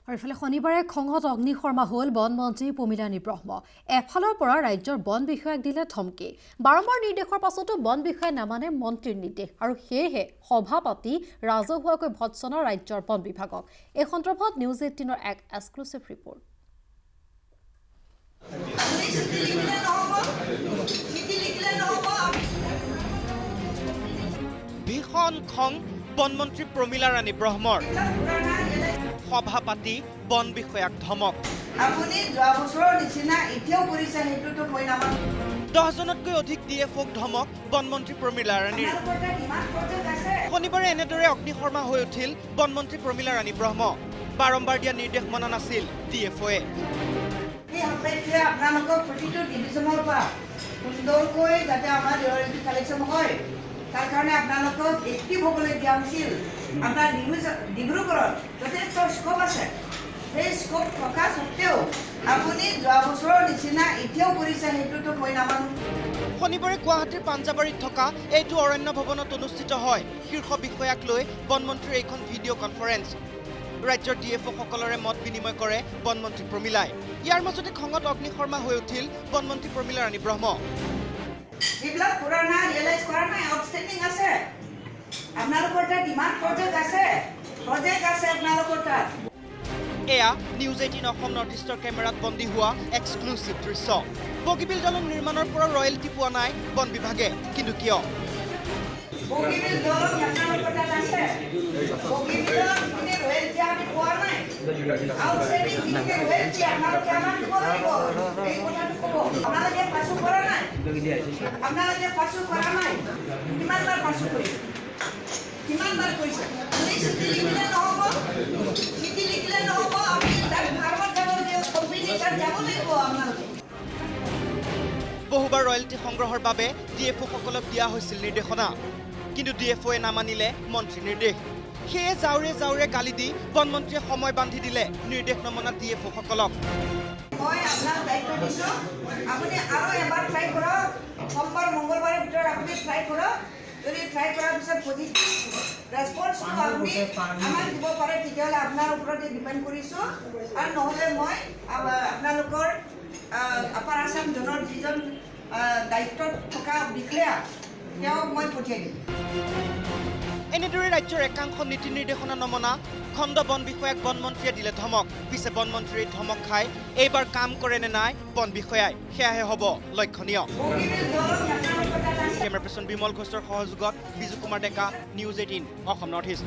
আৰু ইফালে শনিবাৰে খঙত অগ্নিশৰ্মা হ'ল বনমন্ত্ৰী প্ৰমীলানী ব্ৰহ্ম। এফালৰ পৰা ৰাজ্যৰ বন বিষয়াক দিলে ধমকি। বাৰম্বাৰ নিৰ্দেশৰ পাছতো বন বিষয়াই নামানে মন্ত্ৰীৰ নিৰ্দেশ আৰু সেয়েহে সভা পাতি ৰাজহুৱাকৈ ভৎসনা ৰাজ্যৰ বন বিভাগক। এই সন্দৰ্ভত নিউজ 18ৰ এক এক্সক্লুচিভ ৰিপৰ্ট। ভীষণ খং বনমন্ত্ৰী প্ৰমীলাৰাণী ব্ৰহ্মৰ। সভা পাতি বন বিষয়াক ধমক। আপুনি যোৱা বছৰৰ নিচিনা এতিয়াও কৰিছে হেতুটো মই নামানো। 10 জনতকৈ অধিক ডিএফঅক ধমক বনমন্ত্ৰী প্ৰমীলাৰাণীৰ। শনিবাৰে এনেদৰে অগ্নিশৰ্মা হৈ উঠিল বনমন্ত্ৰী প্ৰমীলাৰাণী ব্ৰহ্ম। বাৰম্বাৰ দিয়া নিৰ্দেশ মনা নাছিল ডিএফঅয়ে। এই সাপেক্ষে আপোনালোকৰ প্ৰতিটো ডিভিজনৰ পৰা সুন্দৰকৈ যাতে আমাৰ ৰয়েলটি কালেকশ্যন হয় তাৰ কাৰণে আপোনালোকক এক্টিভ হ'বলৈ দিয়া হৈছিল। আপোনাৰ ডিব্ৰুগড়ত যথেষ্ট স্কোপ আছে। সেই স্কোপ থকা সত্ত্বেও আপুনি যোৱা বছৰৰ নিচিনা এতিয়াও কৰিছে হেতুটো মই নামানো। শনিবাৰে গুৱাহাটীৰ পাঞ্জাবাৰীত থকা এইটো অৰণ্য ভৱনত অনুষ্ঠিত হয় শীৰ্ষ বিষয়াক লৈ বনমন্ত্ৰীৰ এইখন ভিডিঅ' কনফাৰেন্স। ৰাজ্যৰ ডিএফঅসকলৰে মত বিনিময় কৰে বনমন্ত্ৰী প্ৰমীলাই। ইয়াৰ মাজতে খঙত অগ্নিশৰ্মা হৈ উঠিল বনমন্ত্ৰী প্ৰমীলাৰাণী ব্ৰহ্ম। এইবিলাক পুৰণা ৰিয়েলাইজ কৰা নাই, আউটষ্টেণ্ডিং আছে। আপোনালোকৰ তাত ডিমাণ্ড প্ৰজেক্ট আছে আপোনালোকৰ তাত। এয়া নিউজ 18 অসম নৰ্থ ইষ্টৰ কেমেৰাত বন্দী হোৱা এক্সক্লুচিভ দৃশ্য। বগীবিল দলং নিৰ্মাণৰ পৰা ৰয়েলটি পোৱা নাই বন বিভাগে, কিন্তু কিয়? বগীবিল দলং আপোনালোকৰ তাত আছে। বগীবিলৰ যিখিনি ৰয়েলটি আমি পোৱা নাই। আউটষ্টেণ্ডিং যিখিনি ৰয়েলটি আপোনালোকে আমাক দিব লাগিব। এই কথাটো ক'ব। আপোনালোকে পাছু কৰা নাই। কিমানবাৰ পাছু কৰিছে? কিমানবাৰ কৰিছে? চিঠি লিখিলে নহ'ব। আপুনি তাত ভাৰত যাব লাগিব, কোম্পানী তাত যাব লাগিব আপোনালোকে। বহুবাৰ ৰয়েলটি সংগ্ৰহৰ বাবে ডিএফঅসকলক দিয়া হৈছিল নিৰ্দেশনা, কিন্তু ডিএফঅয়ে নামানিলে মন্ত্ৰীৰ নিৰ্দেশ। সেয়ে যাওৰে গালি দি বনমন্ত্ৰীয়ে সময় বান্ধি দিলে নিৰ্দেশ নমনা ডিএফঅসকলক। মই আপোনাক দায়িত্ব দিছোঁ, আপুনি আৰু এবাৰ ট্ৰাই কৰক। সোমবাৰ মংগলবাৰৰ ভিতৰত আপুনি ট্ৰাই কৰক। যদি ট্ৰাই কৰাৰ পিছত পজিটিভ ৰেছপন্সটো আপুনি আমাক দিব পাৰে তেতিয়াহ'লে আপোনাৰ ওপৰতে ডিপেণ্ড কৰিছোঁ। আৰু নহ'লে মই আপোনালোকৰ আপাৰ আছাম জোনৰ যিজন দায়িত্বত থকা বিষয়া তেওঁক মই পঠিয়াই দিম। এনেদৰে ৰাজ্যৰ একাংশ নীতি নিৰ্দেশনা নমনা খণ্ড বন বিষয়াক বনমন্ত্ৰীয়ে দিলে ধমক। পিছে বনমন্ত্ৰীৰ ধমক খাই এইবাৰ কাম কৰে নে নাই বন বিষয়াই, সেয়াহে হ'ব লক্ষণীয়। কেমেৰা পাৰ্চন বিমল ঘোষৰ সহযোগত Biju Kumar Deka, news 18 Assam north east.